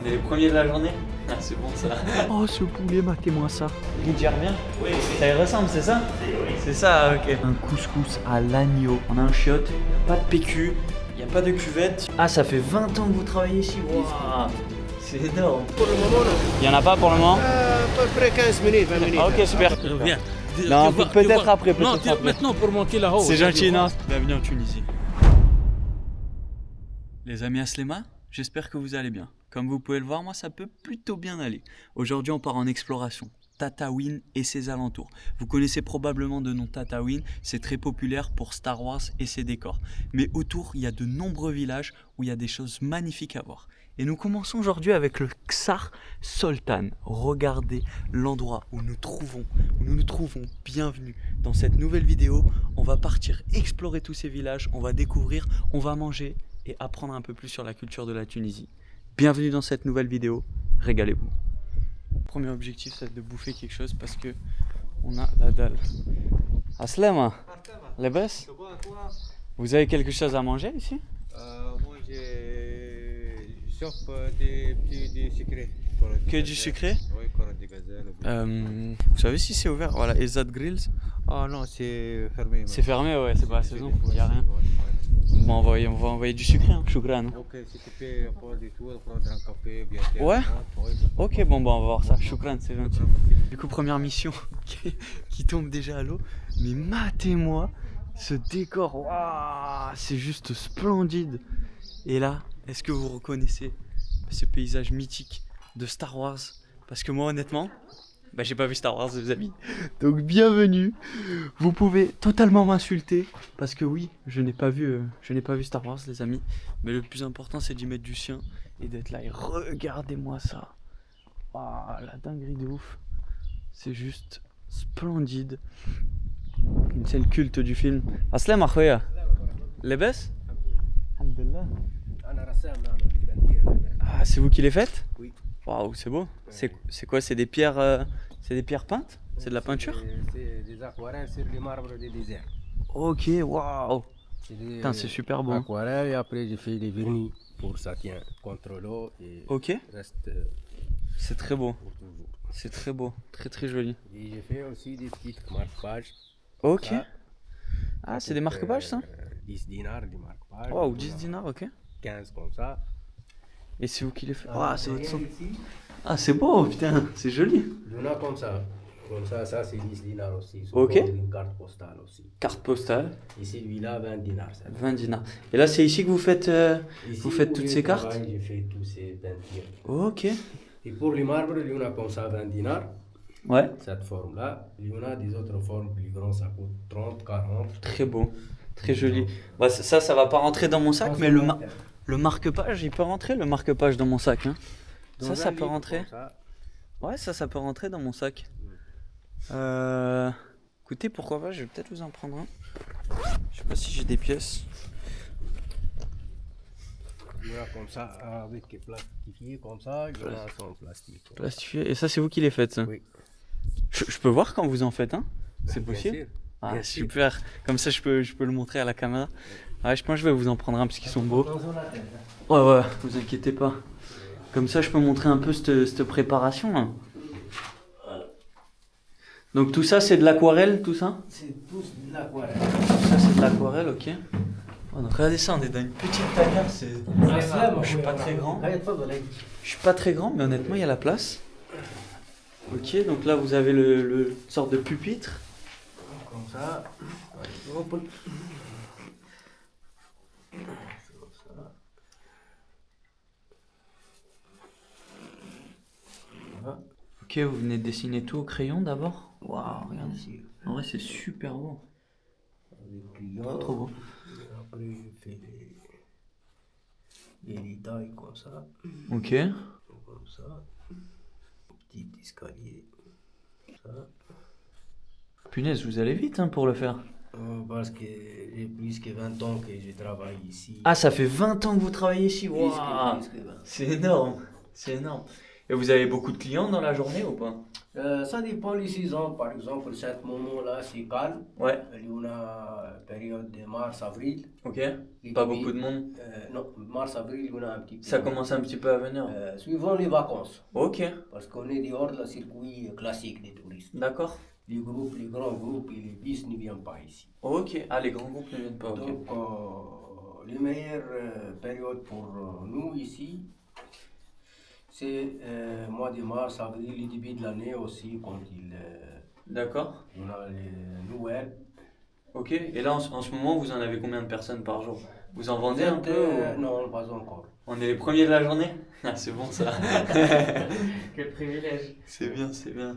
C'est les premiers de la journée. Ah, c'est bon ça. Oh, ce poulet, matez-moi ça. Il gère bien. Oui. Ça y ressemble, c'est ça? Oui. C'est ça, ok. Un couscous à l'agneau. On a un chiotte, pas de PQ, il n'y a pas de cuvette. Ah, ça fait 20 ans que vous travaillez ici. Waouh. C'est énorme. Pour le moment, non. Il n'y en a pas pour le moment? À peu près 15 minutes, 20 minutes. Ah, ok, super. Viens. Non, peut-être après, Non, peut-être après. maintenant pour monter là-haut. C'est gentil, non? Bienvenue en Tunisie. Les amis Aslema, j'espère que vous allez bien. Comme vous pouvez le voir, moi ça peut plutôt bien aller. Aujourd'hui on part en exploration. Tataouine et ses alentours. Vous connaissez probablement de nom Tataouine, c'est très populaire pour Star Wars et ses décors. Mais autour, il y a de nombreux villages où il y a des choses magnifiques à voir. Et nous commençons aujourd'hui avec le Ksar Soltan. Regardez l'endroit où nous nous trouvons. Bienvenue dans cette nouvelle vidéo. On va partir explorer tous ces villages, on va découvrir, on va manger et apprendre un peu plus sur la culture de la Tunisie. Bienvenue dans cette nouvelle vidéo, régalez-vous. Premier objectif, c'est de bouffer quelque chose parce que on a la dalle. Aslama, les baisses. Vous avez quelque chose à manger ici? Moi, sauf des petits sucrés. Que du sucré? Oui, carottes de gazelle. Vous savez si c'est ouvert? Voilà, Ezad Grills. Ah non, c'est fermé. C'est fermé, ouais, c'est pas la saison, il n'y a rien. Bon, on va envoyer du sucré, hein. Choukran. Hein. Ok, si tu peux prendre du tout, prendre un café, bien sûr. Ouais. Ok, bon, on va voir ça. Choukran, c'est gentil. Du coup, première mission qui tombe déjà à l'eau. Mais matez-moi ce décor. Waouh, c'est juste splendide. Et là, est-ce que vous reconnaissez ce paysage mythique de Star Wars? Parce que moi, honnêtement, j'ai pas vu Star Wars, les amis. Donc, bienvenue. Vous pouvez totalement m'insulter. Parce que oui, je n'ai pas vu Star Wars, les amis. Mais le plus important, c'est d'y mettre du sien et d'être là. Et regardez-moi ça. Waouh, la dinguerie de ouf. C'est juste splendide. Une scène culte du film. Aslem akhoya. Lebes? Alhamdulillah. Ah, c'est vous qui les faites? Oui. Waouh, c'est beau. C'est quoi? C'est des pierres peintes? C'est de la peinture? C'est des aquarelles sur les marbres des déserts. Ok, waouh. Putain, c'est super beau. Aquarelles et après j'ai fait des vernis pour ça tient contre l'eau et Ok. reste C'est très beau. pour toujours. C'est très beau. Très très joli. Et j'ai fait aussi des petites marque-pages. Ok. Ça, Ah, c'est des marque-pages ça? 10 dinars, des marque-pages. Waouh, 10 dinars, ok. 15 comme ça. Et c'est vous qui les faites? Ah, c'est votre son. Ah, c'est beau, putain, c'est joli. Il y en a comme ça. Comme ça c'est 10 dinars aussi. Ok. Une carte postale aussi. Carte postale, Et celui-là, 20 dinars. Ça. 20 dinars. Et là, c'est ici que vous faites, Ici, vous faites où toutes je ces cartes? travaille, j'ai fait tous ces peintures. Ok. Et pour les marbres, il y en a comme ça 20 dinars. Ouais. Cette forme-là. Il y en a des autres formes plus grandes, ça coûte 30, 40. Très beau. Très joli. Bah, ça va pas rentrer dans mon sac, mais le marque-page, il peut rentrer le marque-page dans mon sac. Hein. Ça peut rentrer. Ouais, ça peut rentrer dans mon sac. Écoutez, pourquoi pas, je vais peut-être vous en prendre un. Je sais pas si j'ai des pièces. Il y en a comme ça, avec plastifié comme ça, il y en a sans plastique. Plastifié. Et ça, c'est vous qui les faites, ça? Oui. Je peux voir quand vous en faites un? C'est Bien possible? sûr. Ah, Bien sûr. super. Comme ça, je peux le montrer à la caméra. Ouais, je pense que je vais vous en prendre un parce qu'ils sont beaux. Ouais, vous inquiétez pas. Comme ça, je peux montrer un peu cette préparation. Là. Donc tout ça, c'est de l'aquarelle, tout ça? C'est tous de l'aquarelle. Ça, c'est de l'aquarelle, ok. Oh, donc regardez ça, on est dans une petite tanière. Je suis pas très grand. Je suis pas très grand, mais honnêtement, il y a la place. Ok, donc là, vous avez le sorte de pupitre. Comme ça. Ok, vous venez de dessiner tout au crayon d'abord. Waouh, regardez. En vrai, c'est super beau. Trop beau. Après, je fais les détails comme ça. Ok. Comme ça. Petit escalier. Ça. Punaise, vous allez vite hein, pour le faire. Parce que j'ai plus que 20 ans que je travaille ici. Ah, ça fait 20 ans que vous travaillez ici. Plus que Waouh, 20. c'est énorme. C'est énorme. Et vous avez beaucoup de clients dans la journée ou pas? Ça dépend des saisons. Par exemple, cet moment-là, c'est calme. Ouais, Il y en a période de mars-avril. ok. Pas beaucoup de monde. Non, mars-avril, il y en a un petit peu. Ça commence un petit peu à venir. Suivant les vacances. Ok, Parce qu'on est dehors de la circuit classique des touristes. d'accord. Les groupes, les grands groupes et les bis ne viennent pas ici. Ok. Ah, les grands groupes ne viennent pas, ok. Donc, les meilleures périodes pour nous ici, c'est mois de mars, avril, le début de l'année aussi, quand D'accord. on a les Noël. Ok. Et là, en ce moment, vous en avez combien de personnes par jour? Vous en vendez un peu ou... Non, pas encore. On est les premiers de la journée? Ah, c'est bon ça. Quel privilège. C'est bien, c'est bien.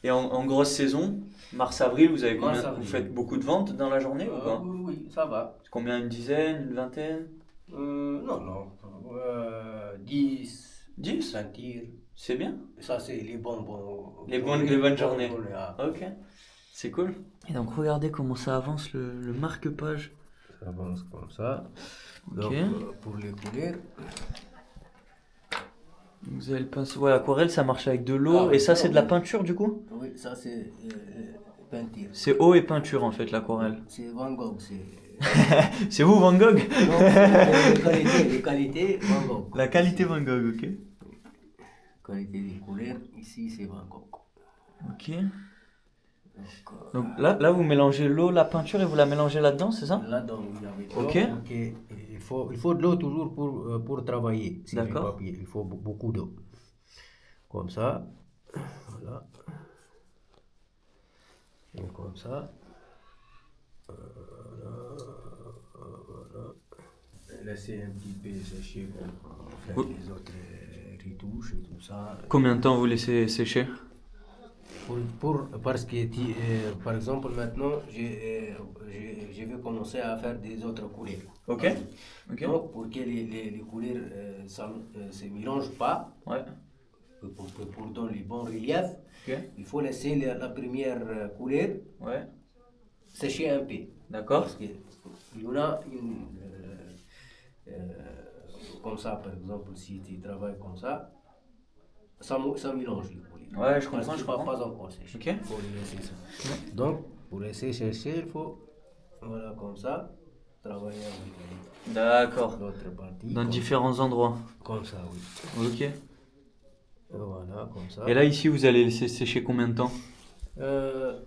Et en grosse saison, mars-avril, vous avez combien? Mars-avril. Vous faites beaucoup de ventes dans la journée ou pas? Oui, oui, ça va. Combien? Une dizaine, une vingtaine? Non, non. 10, 10? 20 tirs. C'est bien. Ça, c'est les bonnes Les bonnes journées. Ah. Ok. C'est cool. Et donc regardez comment ça avance le marque-page. Ça avance comme ça. Donc, Ok. pour les couleurs. Vous avez le pinceau. Ouais, aquarelle, ça marche avec de l'eau. Ah oui, Et ça, c'est de la oui. peinture du coup? Oui, ça, c'est peinture. C'est eau et peinture en fait, l'aquarelle. C'est Van Gogh. C'est... C'est vous, Van Gogh? Non, c'est les qualités Van Gogh. La qualité Van Gogh, ok. Qualité des couleurs, ici, c'est Van Gogh. Ok. Donc là, vous mélangez l'eau, la peinture et vous la mélangez là-dedans, c'est ça? Là-dedans, vous avez de l'eau. Ok. Il faut de l'eau toujours pour travailler. C'est D'accord. le papier. Il faut beaucoup d'eau. Comme ça. Voilà. Et comme ça. Voilà. Laissez un petit peu sécher pour faire Oui. les autres retouches et tout ça. Combien de temps vous laissez sécher? Parce que, par exemple, maintenant, je vais commencer à faire des autres couleurs. Ok. Ok. Donc, pour que les couleurs se mélangent pas, Ouais. pour donner les bons reliefs, Ok. il faut laisser la première couleur Ouais. sécher un peu. D'accord. Parce qu'il y en a une. Comme ça, par exemple, si tu travailles comme ça mélange les couleurs. Ouais, je Parce comprends, que je pas comprends. encore sécher. Ok. Il faut les laisser ça. Donc, pour laisser sécher, il faut, voilà, comme ça, travailler avec D'accord. l'autre partie. Dans différents endroits. Comme ça, oui. Ok. Voilà, comme ça. Et là, ici, vous allez laisser sécher combien de temps? 2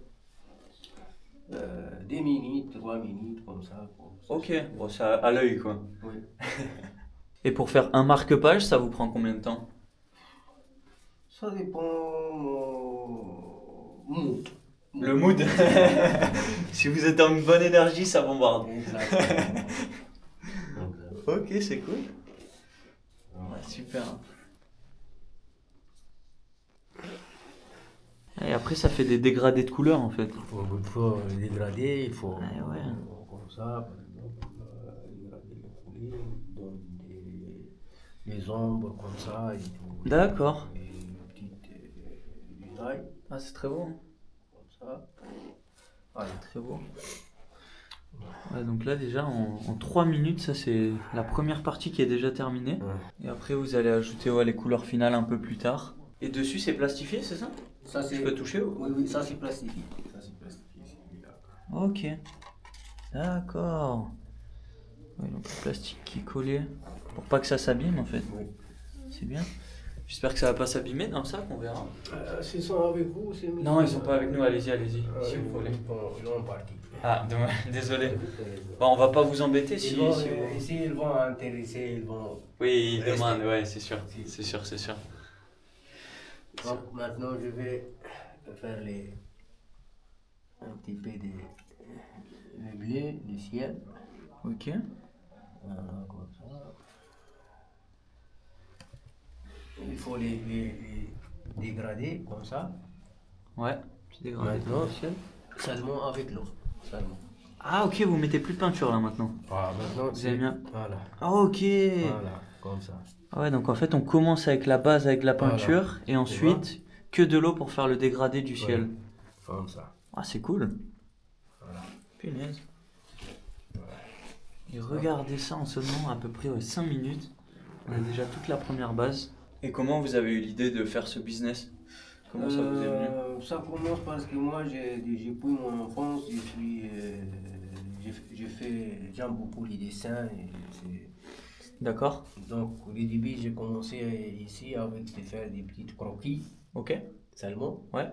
minutes, 3 minutes, comme ça. Ok. Bon, ça à l'œil, quoi. Oui. Et pour faire un marque-page, ça vous prend combien de temps? Ça dépend mood. Le mood. Si vous êtes dans une bonne énergie, ça bombarde. Exactement. Ok, c'est cool. Ouais, super. Et après, ça fait des dégradés de couleurs en fait. Il faut les dégrader, il faut Ouais. comme ça, par exemple, dégrader les couleurs, donner les ombres comme ça et tout. D'accord. Et une petite design, Ah, c'est très beau. Hein. comme ça. Voilà. Très beau. Ouais, donc là, déjà, en 3 minutes, ça c'est la première partie qui est déjà terminée. Ouais. Et après, vous allez ajouter les couleurs finales un peu plus tard. Et dessus, c'est plastifié, c'est ça? Ça, Je peux toucher ou... Oui, oui, ça c'est plastifié. Ça c'est plastifié, celui-là. Ok. D'accord. Ouais, donc le plastique qui est collé pour pas que ça s'abîme en fait. Oui. C'est bien. J'espère que ça va pas s'abîmer dans le sac, on verra. S'ils sont avec vous, c'est mieux. Non, ils sont pas avec nous, allez-y, si vous voulez. Ils sont partis. Ah, désolé. Bon, on va pas vous embêter si... Ici, ils vont intéresser, ils vont... Oui, ils Restez. demandent, ouais, c'est sûr. C'est sûr, c'est sûr. Donc maintenant, je vais faire un petit peu de le bleu, le ciel. Ok. Voilà, comme ça. Il faut les dégrader comme ça. Ouais. Petit dégradé. Maintenant, seulement avec l'eau. Seulement. Ah, ok, vous mettez plus de peinture là maintenant. Ah, maintenant, Vous avez bien. Voilà. Ah, ok. Voilà, comme ça. Ah ouais, donc en fait, on commence avec la base, avec la peinture, Voilà. et ensuite que de l'eau pour faire le dégradé du ciel. Ouais. Comme ça. Ah, c'est cool. Voilà. Punaise. Et regardez ça en seulement à peu près 5 minutes. On a déjà toute la première base. Et comment vous avez eu l'idée de faire ce business? Comment ça vous est venu? Ça commence parce que moi, j'ai pris mon enfance, j'aime beaucoup les dessins. D'accord. Donc, au début, j'ai commencé ici avec de faire des petites croquis Ok. seulement. Ouais.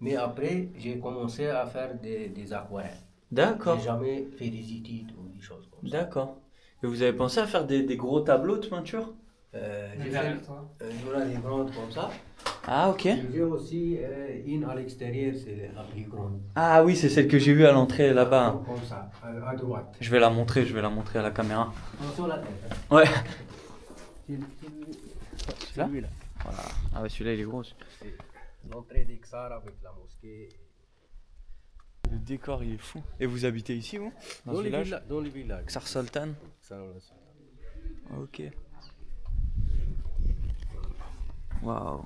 Mais après, j'ai commencé à faire des aquarelles. D'accord. J'ai jamais fait des études ou des choses comme ça. D'accord. Et vous avez pensé à faire des gros tableaux de peinture? J'ai fait il y en a des grandes comme ça. Ah, ok. Et j'ai aussi une à l'extérieur, c'est la plus grande. Ah oui, c'est celle que j'ai vue à l'entrée là-bas. Comme ça, à droite. Je vais la montrer à la caméra. Attention la tête. Ouais. Celui-là. Voilà. Ah ouais, celui-là il est gros. C'est l'entrée d'Ixar avec la mosquée. Le décor il est fou. Et vous habitez ici vous? Dans ce village? Dans le village. Ksar Sultan. Ok. Waouh.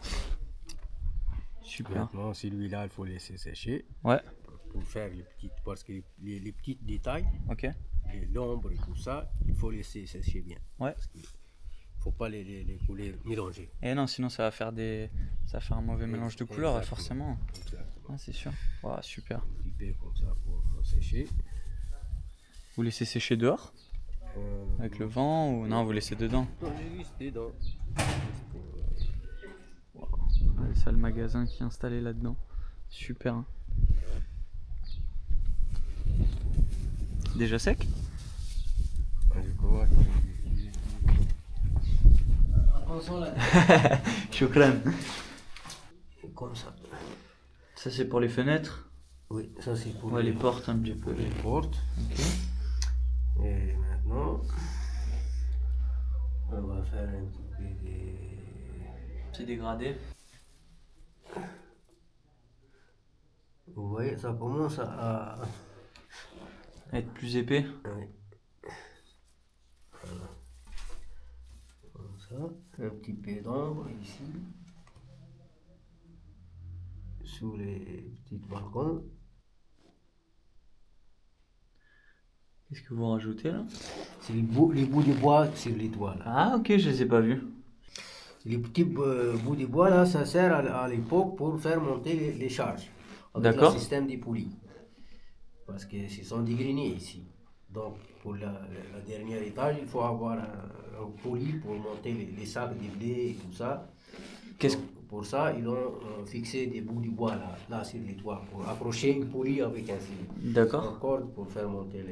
Super. Maintenant, celui-là, il faut laisser sécher. Ouais. Pour faire les petites, parce que les petits détails, Ok. l'ombre et tout ça, il faut laisser sécher bien. Ouais. Parce qu'il ne faut pas les couleurs mélanger. Et non, sinon ça va faire un mauvais mélange de couleurs, Exactement. forcément. Exactement. Ah, c'est sûr. Waouh, super. Un petit peu comme ça pour sécher. Vous laissez sécher dehors? Avec le vent ou non, vous laissez dedans? Non, j'ai juste dedans. Ouais, c'est le magasin qui est installé là-dedans. Super. Hein. Déjà sec? Je crois attention là. Shukran. Comme ça. Ça c'est pour les fenêtres? Oui, ça c'est pour Ouais, les portes un petit peu. les portes. Ok. Et maintenant, on va faire un petit peu des... C'est dégradé. Vous voyez, ça commence à... Être plus épais. Oui. Voilà. Comme ça, un petit peu d'ombre ici. Sous les petits balcons. Qu'est-ce que vous rajoutez là? C'est les bouts de bois sur les toits là. Ah ok, je les ai pas vus. Les petits bouts de bois là, ça sert à l'époque pour faire monter les charges. Avec D'accord. le système des poulies. Parce que ce sont des greniers ici. Donc pour la dernière étage, il faut avoir un poulie pour monter les sacs de blé et tout ça. Qu'est-ce Donc, pour ça, ils ont fixé des bouts de bois là sur les toits pour accrocher une poulie avec D'accord. un corde pour faire monter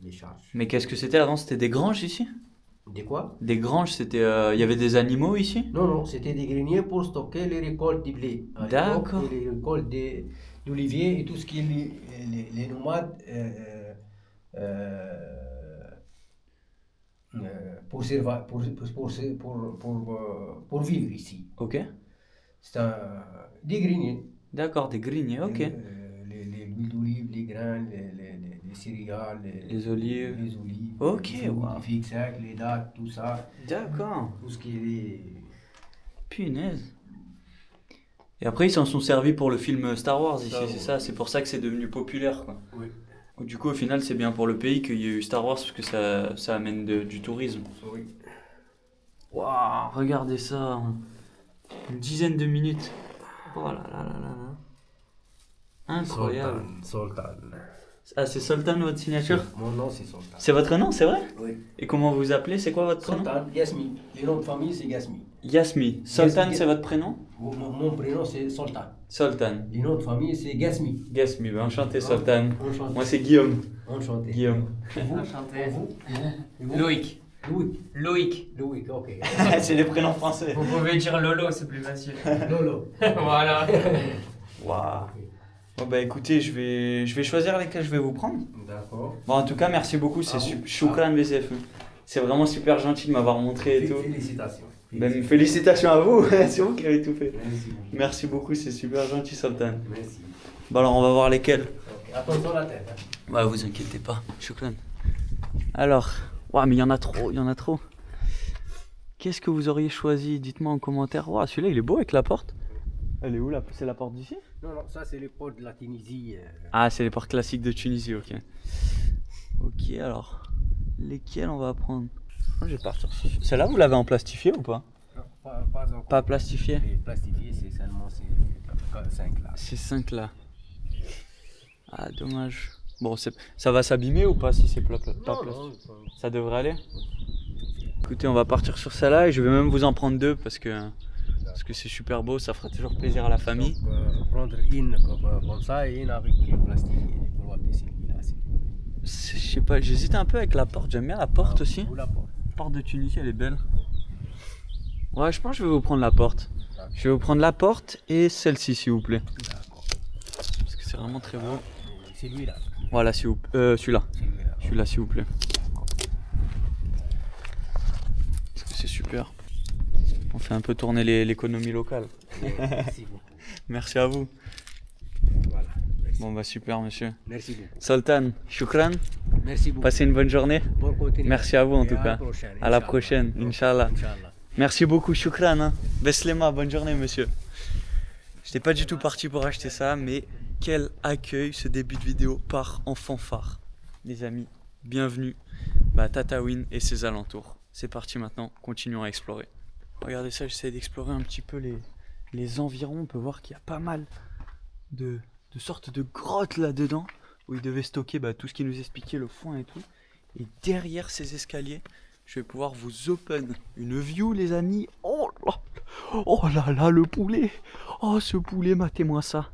les charges. Mais qu'est-ce que c'était avant? C'était des granges ici? Des quoi? Des granges, c'était. Il y avait des animaux ici? Non, non, c'était des greniers pour stocker les récoltes de blé. À l'époque, D'accord. les récoltes d'olivier et tout ce qui est les nomades pour vivre ici. Ok. C'est des greniers. D'accord, des greniers, ok. L'huile d'olive, les graines, les céréales, Les olives. les olives, Ok, les fruits wow. fixes secs, les dattes, tout ça. D'accord. Tout ce qui est... Punaise. Et après, ils s'en sont servis pour le film Star Wars ici, Star Wars. c'est ça? C'est pour ça que c'est devenu populaire, quoi. Oui. Du coup, au final, c'est bien pour le pays qu'il y ait eu Star Wars parce que ça amène du tourisme. Oui. Waouh, regardez ça. Une dizaine de minutes. Oh là là là là là. Incroyable. Sultan. Ah, c'est Sultan votre signature? Mon nom c'est Sultan. C'est votre nom, c'est vrai? Oui. Et comment vous vous appelez? C'est quoi votre prénom? Sultan, Yasmi. Le nom de famille c'est Yasmi. Yasmi. Sultan, Yasmi. c'est votre prénom? Mon prénom c'est Sultan. Sultan. Le nom de famille c'est Yasmi. Yasmi, ben enchanté Sultan. Enchanté. Moi c'est Guillaume. Enchanté. Guillaume. Enchanté. Vous Loïc. Louis. Loïc. Louis, ok. C'est les prénoms français. Vous pouvez dire Lolo, c'est plus facile. Lolo. Voilà. Waouh. Bon bah écoutez, je vais choisir lesquels je vais vous prendre. D'accord. Bon en tout cas merci beaucoup, c'est Ah bon? Shukran BCF. C'est vraiment super gentil de m'avoir montré et tout. Félicitations. Ben, félicitations à vous, c'est vous qui avez tout fait. Merci. Merci beaucoup, c'est super gentil Sultan. Merci. Bon alors on va voir lesquels. Ok. Attention à la tête. Hein. Ouais vous inquiétez pas, Shukran. Alors, ouah mais il y en a trop, il y en a trop. Qu'est-ce que vous auriez choisi? Dites-moi en commentaire. Ouah celui-là il est beau avec la porte. Elle est où là? C'est la porte d'ici? Non, non, ça c'est les portes de la Tunisie. Ah c'est les portes classiques de Tunisie, ok. Ok alors, lesquels on va prendre? Moi, je vais partir sur... Celle-là vous l'avez en plastifié ou pas? Non, pas encore. Pas plastifié? Les plastifiés, c'est seulement 5 là. Ces 5 là. Ah, dommage. Bon, ça va s'abîmer ou pas si c'est pas plastique? Ça devrait aller. Écoutez, on va partir sur celle-là et je vais même vous en prendre 2 parce que c'est super beau, ça fera toujours plaisir à la famille. Donc, prendre une comme ça et une avec plastifié. Pour voir que celui-là, Je sais pas, j'hésite un peu avec la porte, j'aime bien la porte aussi. Ou la porte. La porte de Tunisie, elle est belle. Ouais, je pense que je vais vous prendre la porte. Je vais vous prendre la porte et celle-ci, s'il vous plaît. D'accord. Parce que c'est vraiment très beau. C'est lui là. Voilà, celui-là. Celui-là, s'il vous plaît. Parce que c'est super. On fait un peu tourner l'économie locale. Merci beaucoup. Merci à vous. Voilà. Merci. Bon, bah super, monsieur. Merci beaucoup. Sultan, shukran. Merci beaucoup. Passez une bonne journée. Bonne continuation. Merci à vous en Et tout à cas. la prochaine, À la Inch'Allah. prochaine, Inch'Allah. Inch'Allah. Merci beaucoup, shukran. Hein. Beslema, bonne journée, monsieur. J'étais pas du tout parti pour acheter ça, mais quel accueil ce début de vidéo part en fanfare. Les amis, bienvenue à Tataouine et ses alentours. C'est parti maintenant, continuons à explorer. Regardez ça, j'essaie d'explorer un petit peu les environs. On peut voir qu'il y a pas mal de sortes de grottes là-dedans où ils devaient stocker tout ce qui nous expliquait, le foin et tout. Et derrière ces escaliers, je vais pouvoir vous open une view, les amis. Oh là là, le poulet. Oh, ce poulet, matez-moi ça.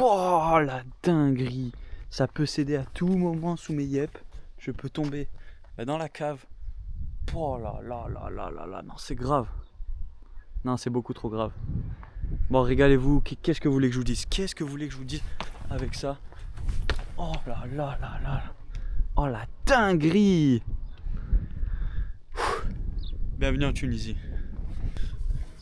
Oh, la dinguerie. Ça peut céder à tout moment sous mes yep. Je peux tomber dans la cave. Oh là là là là là là. Non, c'est grave. Non, c'est beaucoup trop grave. Bon, régalez-vous. Qu'est-ce que vous voulez que je vous dise? Qu'est-ce que vous voulez que je vous dise avec ça? Oh là là là là. Oh, la dinguerie. Bienvenue en Tunisie.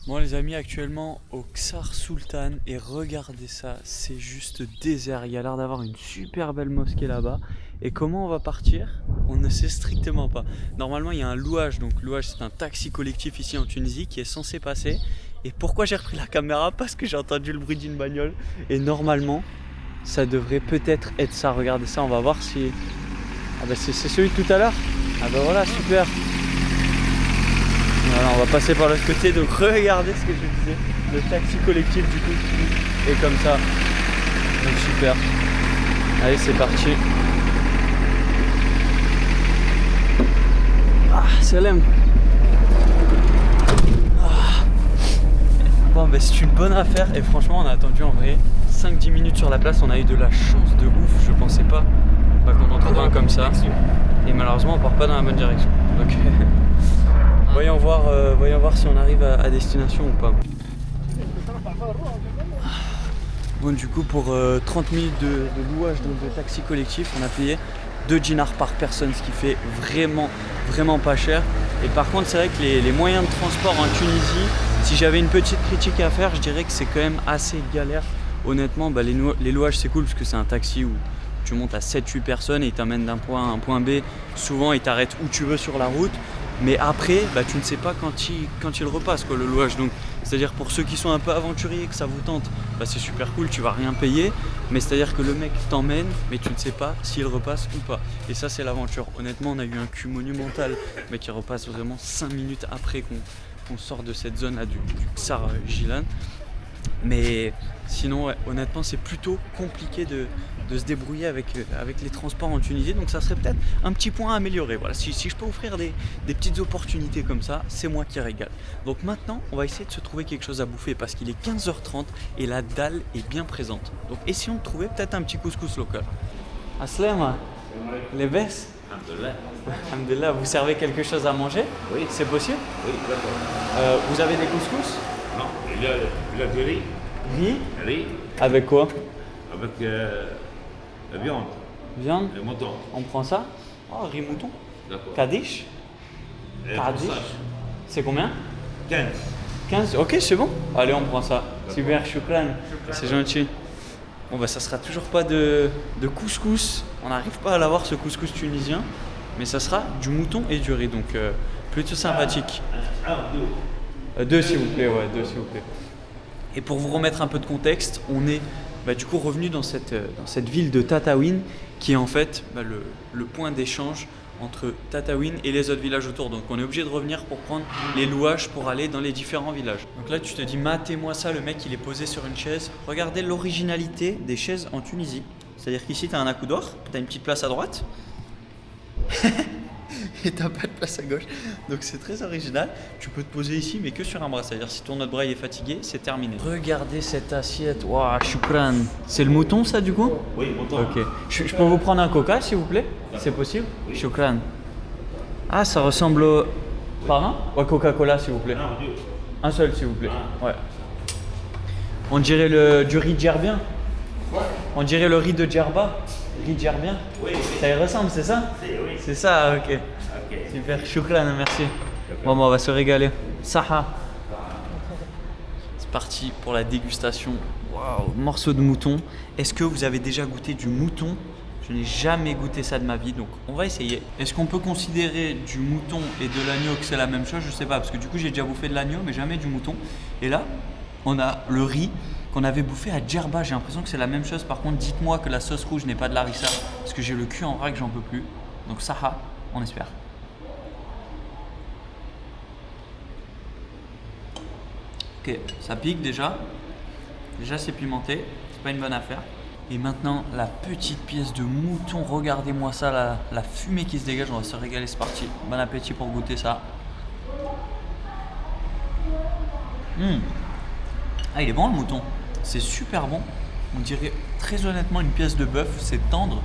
Bon les amis, actuellement au Ksar Sultan et regardez ça, c'est juste désert. Il y a l'air d'avoir une super belle mosquée là-bas. Et comment on va partir? On ne sait strictement pas. Normalement il y a un louage, donc louage c'est un taxi collectif ici en Tunisie qui est censé passer. Et pourquoi j'ai repris la caméra? Parce que j'ai entendu le bruit d'une bagnole. Et normalement ça devrait peut-être être ça. Regardez ça, on va voir si... Ah bah c'est celui de tout à l'heure. Ah bah voilà, super. Voilà, on va passer par l'autre côté, donc regardez ce que je disais, le taxi collectif du coup est comme ça, donc super. Allez, c'est parti. Ah, salam. Bon, c'est une bonne affaire et franchement on a attendu en vrai 5-10 minutes sur la place, on a eu de la chance de ouf, je pensais pas qu'on en trouve un comme ça et malheureusement on part pas dans la bonne direction. Donc voyons voir si on arrive à destination ou pas. Bon, du coup pour 30 minutes de louage donc de taxi collectif, on a payé 2 dinars par personne, ce qui fait vraiment pas cher. Et par contre c'est vrai que les moyens de transport en Tunisie, si j'avais une petite critique à faire, je dirais que c'est quand même assez galère. Honnêtement, les louages c'est cool parce que c'est un taxi où tu montes à 7-8 personnes et il t'amène d'un point A à un point B. Souvent il t'arrête où tu veux sur la route. Mais après, tu ne sais pas quand il repasse le louage. Donc, c'est-à-dire pour ceux qui sont un peu aventuriers, que ça vous tente, c'est super cool, tu vas rien payer. Mais c'est-à-dire que le mec t'emmène, mais tu ne sais pas s'il repasse ou pas. Et ça, c'est l'aventure. Honnêtement, on a eu un cul monumental, mais qui repasse vraiment 5 minutes après qu'on sort de cette zone-là du Ksar Gilan. Mais sinon, ouais, honnêtement, c'est plutôt compliqué de se débrouiller avec les transports en Tunisie. Donc ça serait peut-être un petit point à améliorer. Voilà, si je peux offrir des petites opportunités comme ça, c'est moi qui régale. Donc maintenant, on va essayer de se trouver quelque chose à bouffer parce qu'il est 15h30 et la dalle est bien présente. Donc essayons de trouver peut-être un petit couscous local. Aslema, les baisses? Alhamdulillah, vous servez quelque chose à manger? Oui. C'est possible? Oui, d'accord. Vous avez des couscous? Non, il a du riz. Riz? Avec quoi? Avec la viande, Viande? le mouton. On prend ça? Oh, riz mouton. D'accord. Kadish? Et Kadish? fromage. C'est combien? 15. 15? Ok, c'est bon. Allez, on prend ça. Super, shukran. C'est gentil. Bon, ça sera toujours pas de couscous. On n'arrive pas à l'avoir, ce couscous tunisien. Mais ça sera du mouton et du riz. Donc, plutôt sympathique. Deux, s'il vous plaît. Ouais, 2, s'il vous plaît. Et pour vous remettre un peu de contexte, on est du coup revenu dans cette ville de Tataouine qui est en fait le point d'échange entre Tataouine et les autres villages autour. Donc on est obligé de revenir pour prendre les louages pour aller dans les différents villages. Donc là tu te dis matez-moi ça, le mec il est posé sur une chaise. Regardez l'originalité des chaises en Tunisie. C'est-à-dire qu'ici tu as un accoudoir, tu as une petite place à droite et t'as pas de place à gauche. Donc c'est très original. Tu peux te poser ici mais que sur un bras. C'est-à-dire si ton autre bras est fatigué, c'est terminé. Regardez cette assiette. Waouh, choukran. C'est le mouton ça du coup? Oui, autant. Ok. Je peux vous prendre un coca s'il vous plaît? C'est possible? Oui. Choukran. Ah, ça ressemble au... Pardon? Ou à Coca-Cola s'il vous plaît? Non, Dieu. Un seul s'il vous plaît. Ouais. On dirait du riz djerbien? On dirait le riz de Djerba? Riz djerbien? Oui, Ça y ressemble, c'est ça? oui. C'est ça, ok. Ok. Super, choukran, merci. Bon, on va se régaler. Saha. C'est parti pour la dégustation. Waouh, morceau de mouton. Est-ce que vous avez déjà goûté du mouton? Je n'ai jamais goûté ça de ma vie, donc on va essayer. Est-ce qu'on peut considérer du mouton et de l'agneau que c'est la même chose? Je sais pas, parce que du coup j'ai déjà bouffé de l'agneau, mais jamais du mouton. Et là, on a le riz qu'on avait bouffé à Djerba. J'ai l'impression que c'est la même chose. Par contre, dites-moi que la sauce rouge n'est pas de l'harissa, parce que j'ai le cul en vrac, j'en peux plus. Donc Saha, on espère. Ok, ça pique déjà. Déjà c'est pimenté, c'est pas une bonne affaire. Et maintenant la petite pièce de mouton, regardez-moi ça, la fumée qui se dégage, on va se régaler, c'est parti. Bon appétit pour goûter ça. Ah il est bon le mouton, c'est super bon. On dirait très honnêtement une pièce de bœuf, c'est tendre.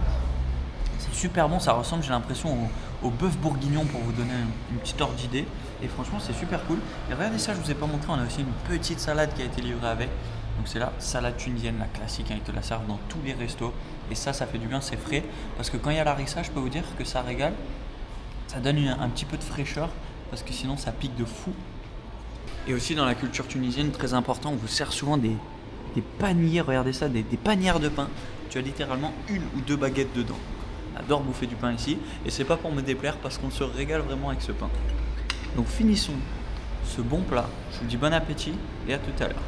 C'est super bon, ça ressemble j'ai l'impression au bœuf bourguignon pour vous donner une petite ordre d'idée. Et franchement c'est super cool. Et regardez ça, je vous ai pas montré, on a aussi une petite salade qui a été livrée avec. Donc c'est la salade tunisienne, la classique, hein, ils te la servent dans tous les restos. Et ça fait du bien, c'est frais. Parce que quand il y a l'harissa, je peux vous dire que ça régale. Ça donne un petit peu de fraîcheur, parce que sinon ça pique de fou. Et aussi dans la culture tunisienne, très important, on vous sert souvent des paniers, regardez ça, des panières de pain. Tu as littéralement 1 ou 2 baguettes dedans. On adore bouffer du pain ici, et c'est pas pour me déplaire, parce qu'on se régale vraiment avec ce pain. Donc finissons ce bon plat. Je vous dis bon appétit, et à tout à l'heure.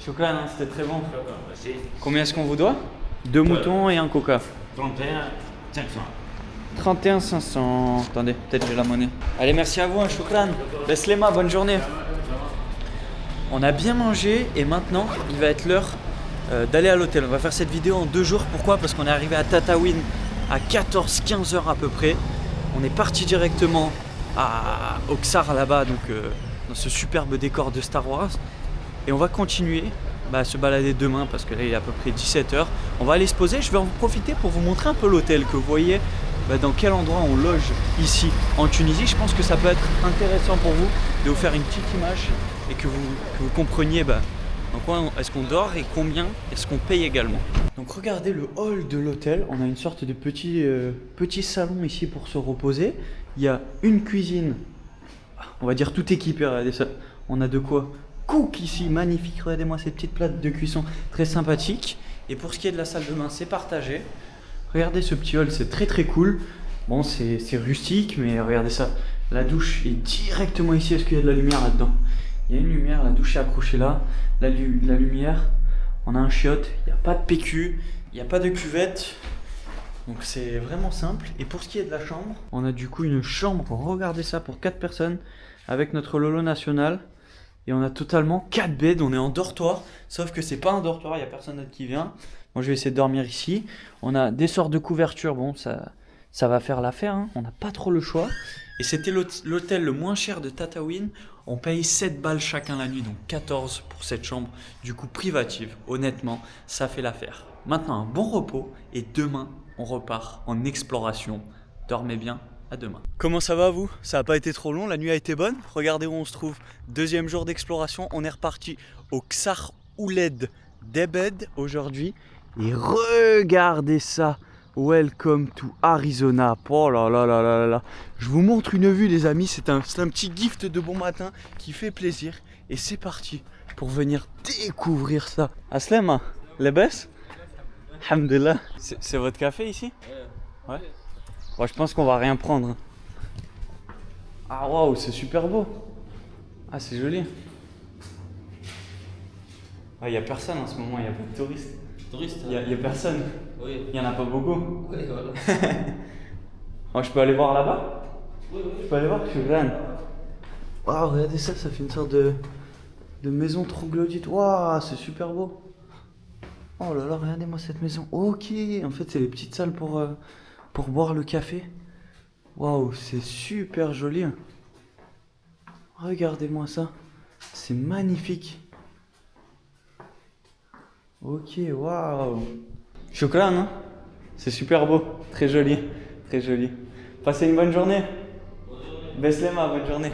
Chocolat, hein, c'était très bon. Merci. Combien est-ce qu'on vous doit? 2 moutons et un coca. 31 500. 31 500. Attendez, peut-être j'ai la monnaie. Allez, merci à vous, hein, chocolat. Beslema, bonne journée. On a bien mangé et maintenant il va être l'heure d'aller à l'hôtel. On va faire cette vidéo en 2 jours. Pourquoi? Parce qu'on est arrivé à Tataouine à 14-15 heures à peu près. On est parti directement à Oxar là-bas, donc dans ce superbe décor de Star Wars. Et on va continuer à se balader demain parce que là il est à peu près 17h. On va aller se poser, je vais en profiter pour vous montrer un peu l'hôtel, que vous voyez dans quel endroit on loge ici en Tunisie. Je pense que ça peut être intéressant pour vous de vous faire une petite image et que vous compreniez dans quoi est-ce qu'on dort et combien est-ce qu'on paye également. Donc regardez le hall de l'hôtel, on a une sorte de petit salon ici pour se reposer. Il y a une cuisine, on va dire tout équipé, regardez ça. On a de quoi cook ici, magnifique, regardez-moi ces petites plates de cuisson très sympathiques. Et pour ce qui est de la salle de bain, c'est partagé. Regardez ce petit hall, c'est très très cool. Bon, c'est rustique, mais regardez ça. La douche est directement ici. Est-ce qu'il y a de la lumière là-dedans? Il y a une lumière, la douche est accrochée là. La lumière, on a un chiotte, il n'y a pas de PQ, il n'y a pas de cuvette. Donc c'est vraiment simple. Et pour ce qui est de la chambre, on a du coup une chambre, regardez ça, pour 4 personnes avec notre Lolo national. Et on a totalement 4 beds, on est en dortoir, sauf que c'est pas un dortoir, il n'y a personne d'autre qui vient. Moi je vais essayer de dormir ici. On a des sortes de couvertures, bon ça va faire l'affaire, hein. On n'a pas trop le choix. Et c'était l'hôtel le moins cher de Tataouine. On paye 7 balles chacun la nuit, donc 14 pour cette chambre, du coup privative. Honnêtement, ça fait l'affaire. Maintenant un bon repos et demain on repart en exploration. Dormez bien. À demain. Comment ça va vous? Ça n'a pas été trop long, la nuit a été bonne. Regardez où on se trouve. 2e jour d'exploration, on est reparti au Ksar Ouled Debed aujourd'hui. Et regardez ça. Welcome to Arizona. Oh là là là là là. Je vous montre une vue les amis, c'est un petit gift de bon matin qui fait plaisir. Et c'est parti pour venir découvrir ça. Aslema, les baisses? Alhamdulillah. C'est votre café ici? Ouais. Bon, je pense qu'on va rien prendre. Ah waouh, c'est super beau. Ah, c'est joli. Ah, il n'y a personne en ce moment, il n'y a pas de touristes. Touriste? Il y a personne. Oui. Il n'y en a pas beaucoup. Oui, voilà. Oh, je peux aller voir là-bas? Je peux aller voir? Je suis grand. Waouh, regardez ça, ça fait une sorte de maison troglodyte. Waouh, c'est super beau. Oh là là, regardez-moi cette maison. Ok, en fait, c'est les petites salles pour boire le café. Waouh, c'est super joli. Regardez-moi ça. C'est magnifique. Ok, waouh. Shukran, hein? C'est super beau. Très joli. Très joli. Passez une bonne journée. Beslema, bonne journée.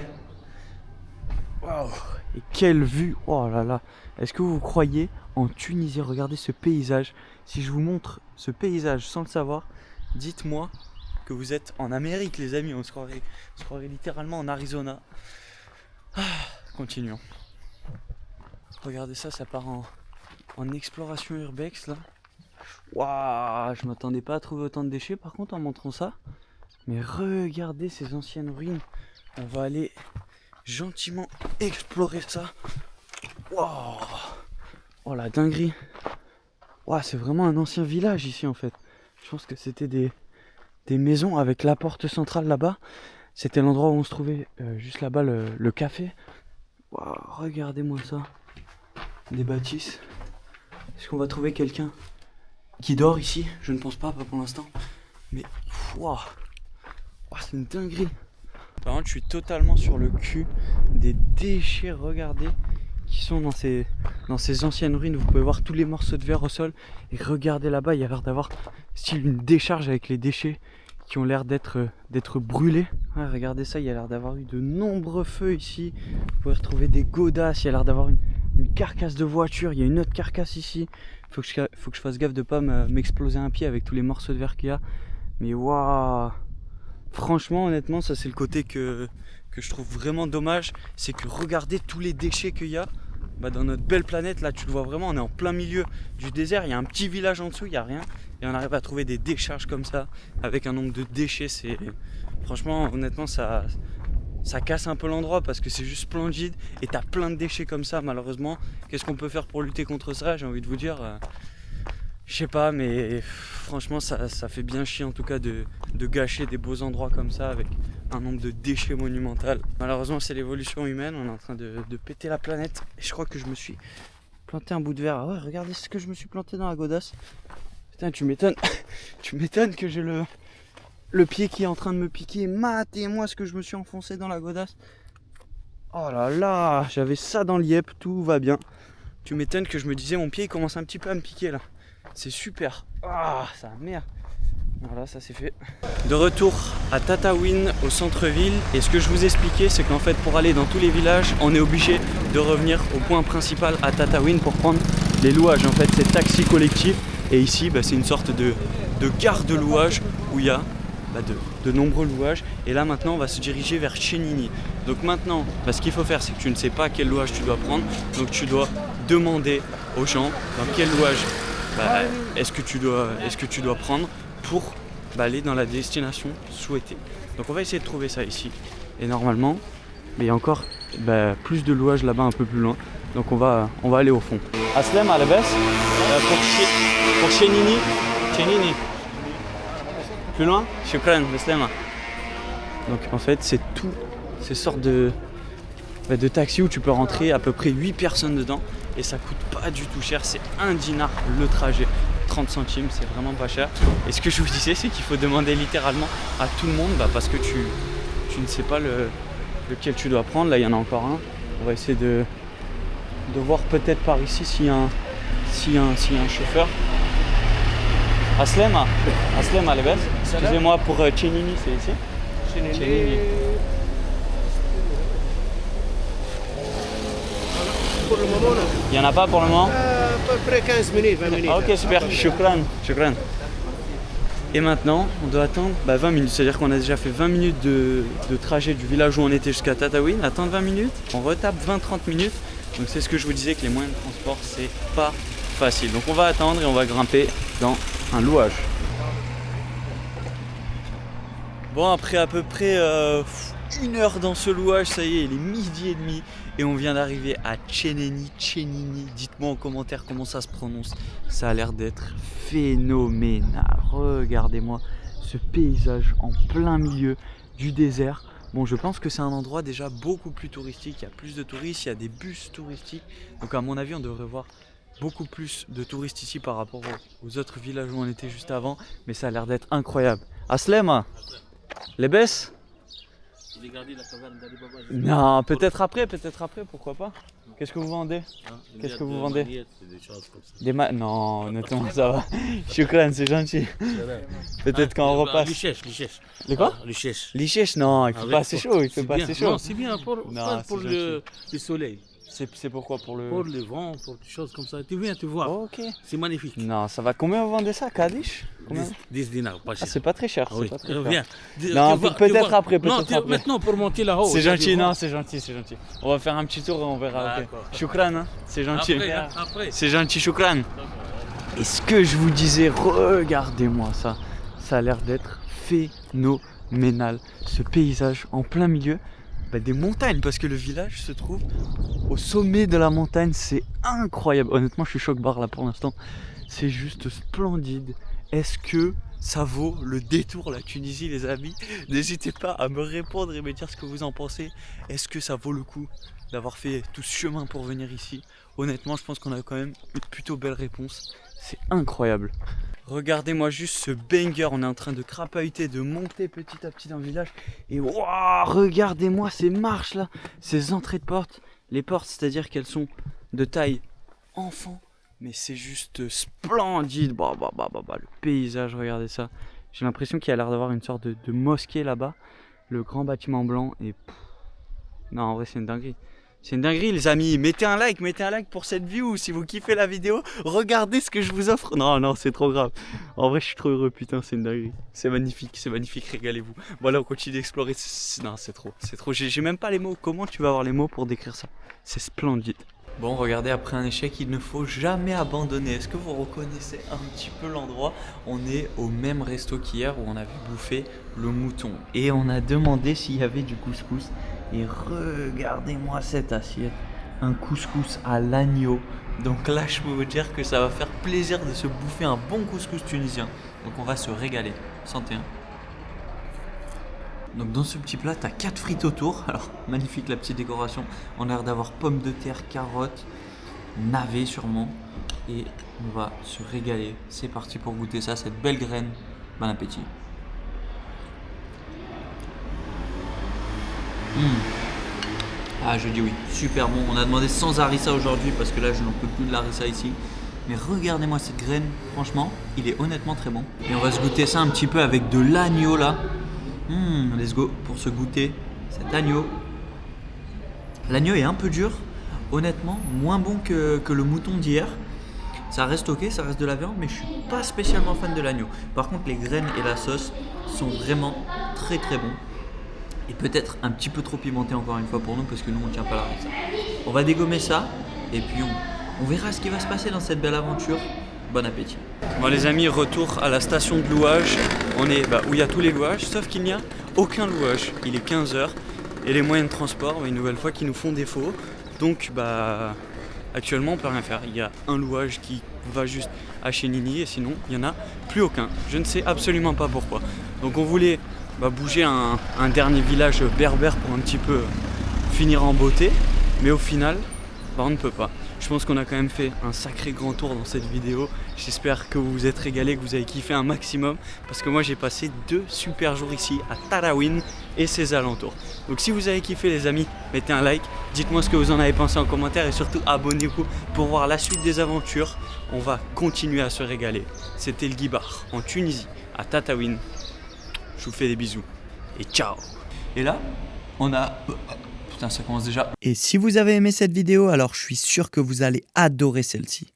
Waouh. Et quelle vue. Oh là là. Est-ce que vous croyez en Tunisie? Regardez ce paysage. Si je vous montre ce paysage sans le savoir, dites-moi que vous êtes en Amérique, les amis. On se croirait littéralement en Arizona. Ah, continuons. Regardez ça, ça part en exploration urbex là. Waouh, je m'attendais pas à trouver autant de déchets par contre en montrant ça. Mais regardez ces anciennes ruines. On va aller gentiment explorer ça. Waouh. Oh la dinguerie. Waouh, c'est vraiment un ancien village ici en fait. Je pense que c'était des maisons avec la porte centrale là-bas. C'était l'endroit où on se trouvait juste là-bas le café. Waouh, regardez-moi ça. Des bâtisses. Est-ce qu'on va trouver quelqu'un qui dort ici? Je ne pense pas pour l'instant. Mais waouh, c'est une dinguerie. Par contre, je suis totalement sur le cul des déchets, regardez, qui sont dans ces anciennes ruines. Vous pouvez voir tous les morceaux de verre au sol. Et regardez là-bas, il y a l'air d'avoir style une décharge avec les déchets qui ont l'air d'être brûlés. Ouais, regardez ça, il y a l'air d'avoir eu de nombreux feux ici. Vous pouvez retrouver des godasses, il y a l'air d'avoir une carcasse de voiture, il y a une autre carcasse ici. Faut que je fasse gaffe de pas m'exploser un pied avec tous les morceaux de verre qu'il y a. Mais waouh! Franchement, honnêtement, ça c'est le côté que je trouve vraiment dommage. C'est que regardez tous les déchets qu'il y a dans notre belle planète. Là, tu le vois vraiment, on est en plein milieu du désert. Il y a un petit village en dessous, il n'y a rien. Et on arrive à trouver des décharges comme ça, avec un nombre de déchets. Franchement, honnêtement, ça casse un peu l'endroit parce que c'est juste splendide. Et t'as plein de déchets comme ça, malheureusement. Qu'est-ce qu'on peut faire pour lutter contre ça? J'ai envie de vous dire... Je sais pas, mais franchement ça fait bien chier en tout cas de gâcher des beaux endroits comme ça avec un nombre de déchets monumental. Malheureusement c'est l'évolution humaine, on est en train de péter la planète. Et je crois que je me suis planté un bout de verre. Ah ouais, regardez ce que je me suis planté dans la godasse. Putain, tu m'étonnes. Tu m'étonnes que j'ai le pied qui est en train de me piquer. Matez-moi ce que je me suis enfoncé dans la godasse. Oh là là, j'avais ça dans l'iep, tout va bien. Tu m'étonnes que je me disais mon pied il commence un petit peu à me piquer là. C'est super. Ah, ça merde. Voilà, ça c'est fait. De retour à Tataouine, au centre-ville. Et ce que je vous expliquais, c'est qu'en fait, pour aller dans tous les villages, on est obligé de revenir au point principal à Tataouine pour prendre les louages. En fait, c'est taxi collectif. Et ici, c'est une sorte de gare de louage où il y a de nombreux louages. Et là, maintenant, on va se diriger vers Chenini. Donc maintenant, ce qu'il faut faire, c'est que tu ne sais pas quel louage tu dois prendre. Donc tu dois demander aux gens dans quel louage est-ce que tu dois prendre pour aller dans la destination souhaitée. Donc on va essayer de trouver ça ici. Et normalement, il y a encore plus de louages là-bas un peu plus loin. Donc on va aller au fond. Aslem à la baisse pour Chenini. Plus loin? Shukran, Aslem. Donc en fait c'est tout ces sortes de taxis où tu peux rentrer à peu près 8 personnes dedans. Et ça coûte pas du tout cher, c'est 1 dinar le trajet, 30 centimes, c'est vraiment pas cher. Et ce que je vous disais, c'est qu'il faut demander littéralement à tout le monde, parce que tu ne sais pas lequel tu dois prendre. Là il y en a encore un, on va essayer de voir peut-être par ici s'il y a un chauffeur. Aslem à la base, excusez-moi pour Chenini, c'est ici? Chenini. Pour le moment, non. Il n'y en a pas pour le moment? À peu près 15 minutes, 20 minutes. Ah, ok, super, shukran. Et maintenant, on doit attendre 20 minutes. C'est-à-dire qu'on a déjà fait 20 minutes de trajet du village où on était jusqu'à Tataouine. Attendre 20 minutes, on retape 20-30 minutes. Donc c'est ce que je vous disais, que les moyens de transport, c'est pas facile. Donc on va attendre et on va grimper dans un louage. Bon, après à peu près 1 heure dans ce louage, ça y est, il est 12h30 et on vient d'arriver à Chenini. Dites-moi en commentaire comment ça se prononce. Ça a l'air d'être phénoménal. Regardez-moi ce paysage en plein milieu du désert. Bon, je pense que c'est un endroit déjà beaucoup plus touristique, il y a plus de touristes, il y a des bus touristiques. Donc à mon avis, on devrait voir beaucoup plus de touristes ici par rapport aux autres villages où on était juste avant. Mais ça a l'air d'être incroyable. Aslema, les baisses? Non, peut-être après, pourquoi pas. Qu'est-ce que vous vendez? Qu'est-ce que vous vendez? Non, honnêtement, ça va. Shukran, c'est gentil. Peut-être quand on repasse. Les quoi? Lichèche, non, il fait pas assez chaud, il fait pas assez chaud. Non, c'est bien pour le soleil. C'est pourquoi? Pour le vent, pour des choses comme ça. Tu viens, tu vois. Ok. C'est magnifique. Non, ça va. Combien vous vendez ça, Kadish? 10 dinars, pas Ah, cher. c'est pas très cher. Oui. C'est pas très cher. Viens. Non, Tu vois, peut-être tu vois. après, Non, peut-être après. maintenant pour monter là-haut. C'est tu vois, gentil, tu vois. non, c'est gentil, c'est gentil. On va faire un petit tour et on verra. Ok. D'accord. Shukran, hein. C'est gentil. Après. C'est gentil, shukran. Et ce que je vous disais, regardez-moi ça. Ça a l'air d'être phénoménal. Ce paysage en plein milieu des montagnes, parce que le village se trouve au sommet de la montagne. C'est incroyable. Honnêtement, je suis choc-barre là pour l'instant. C'est juste splendide. Est-ce que ça vaut le détour la Tunisie, les amis? N'hésitez pas à me répondre et me dire ce que vous en pensez. Est-ce que ça vaut le coup d'avoir fait tout ce chemin pour venir ici? Honnêtement, je pense qu'on a quand même une plutôt belle réponse. C'est incroyable. Regardez-moi juste ce banger. On est en train de crapahuter, de monter petit à petit dans le village. Et waouh, regardez-moi ces marches là, ces entrées de porte. Les portes, c'est-à-dire qu'elles sont de taille enfant. Mais c'est juste splendide. Le paysage, regardez ça. J'ai l'impression qu'il y a l'air d'avoir une sorte de mosquée là-bas. Le grand bâtiment blanc. Et non, en vrai, c'est une dinguerie. C'est une dinguerie, les amis. Mettez un like pour cette view. Si vous kiffez la vidéo, regardez ce que je vous offre. Non, c'est trop grave. En vrai, je suis trop heureux. Putain, c'est une dinguerie. C'est magnifique, régalez-vous. Bon, là, on continue d'explorer. Non, c'est trop. J'ai même pas les mots. Comment tu vas avoir les mots pour décrire ça? C'est splendide. Bon, regardez, après un échec, il ne faut jamais abandonner. Est-ce que vous reconnaissez un petit peu l'endroit? On est au même resto qu'hier où on avait bouffé le mouton. Et on a demandé s'il y avait du couscous. Et regardez-moi cette assiette. Un couscous à l'agneau. Donc là, je peux vous dire que ça va faire plaisir de se bouffer un bon couscous tunisien. Donc on va se régaler. Santé, hein. Donc dans ce petit plat, tu as 4 frites autour. Alors magnifique la petite décoration. On a l'air d'avoir pommes de terre, carottes, navets sûrement. Et on va se régaler. C'est parti pour goûter ça, cette belle graine. Bon appétit. Ah, je dis oui, super bon. On a demandé sans harissa aujourd'hui parce que là je n'en peux plus de l'harissa ici. Mais regardez-moi cette graine, franchement, il est honnêtement très bon. Et on va se goûter ça un petit peu avec de l'agneau là. Let's go pour se goûter cet agneau. L'agneau est un peu dur, honnêtement, moins bon que le mouton d'hier. Ça reste ok, ça reste de la viande, mais je suis pas spécialement fan de l'agneau. Par contre, les graines et la sauce sont vraiment très très bons. Et peut-être un petit peu trop pimenté encore une fois pour nous, parce que nous on tient pas la harissa. On va dégommer ça, et puis on verra ce qui va se passer dans cette belle aventure. Bon appétit. Bon les amis, retour à la station de louage. On est où il y a tous les louages, sauf qu'il n'y a aucun louage. Il est 15h et les moyens de transport, une nouvelle fois, qui nous font défaut. Donc actuellement on peut rien faire. Il y a un louage qui va juste à Chénini et sinon il n'y en a plus aucun. Je ne sais absolument pas pourquoi. Donc on voulait bouger un dernier village berbère pour un petit peu finir en beauté. Mais au final, on ne peut pas. Je pense qu'on a quand même fait un sacré grand tour dans cette vidéo. J'espère que vous vous êtes régalés, que vous avez kiffé un maximum. Parce que moi j'ai passé 2 super jours ici à Tataouine et ses alentours. Donc si vous avez kiffé les amis, mettez un like. Dites-moi ce que vous en avez pensé en commentaire. Et surtout abonnez-vous pour voir la suite des aventures. On va continuer à se régaler. C'était le Guibar en Tunisie, à Tataouine. Je vous fais des bisous. Et ciao. Et là, on a... Putain, ça commence déjà. Et si vous avez aimé cette vidéo, alors je suis sûr que vous allez adorer celle-ci.